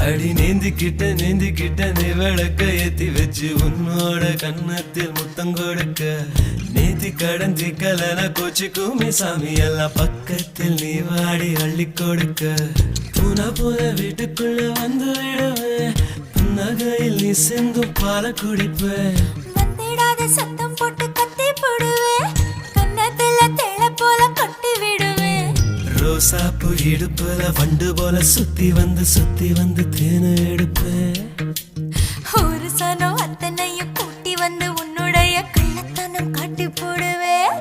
அடி நீந்திக்கிட்ட நீ விளக்க ஏத்தி வச்சு உன்னோட கன்னத்தில் முத்தம் கொடுக்க நீதி கடந்தி கலன கோச்சிக்குமே சாமி எல்லாம் பக்கத்தில் நீ வாடி அள்ளி கொடுக்க பூனா போல வீட்டுக்குள்ள வந்து விடுவேன் புன்னகையில் நீ செங்கும் பால குடிப்பேன் வந்திடாத சத்தம் போட்டு கத்தி போடுவேன் கன்னத்துல தேள போல கொட்டி விடுவேன் ரோசாப்பு இடுப்புல வண்டு போல சுத்தி வந்து தேனை எடுப்பேன் ஒரு சனம் அத்தனையும் கூட்டி வந்து உன்னுடைய கள்ளத்தனம் காட்டி போடுவேன்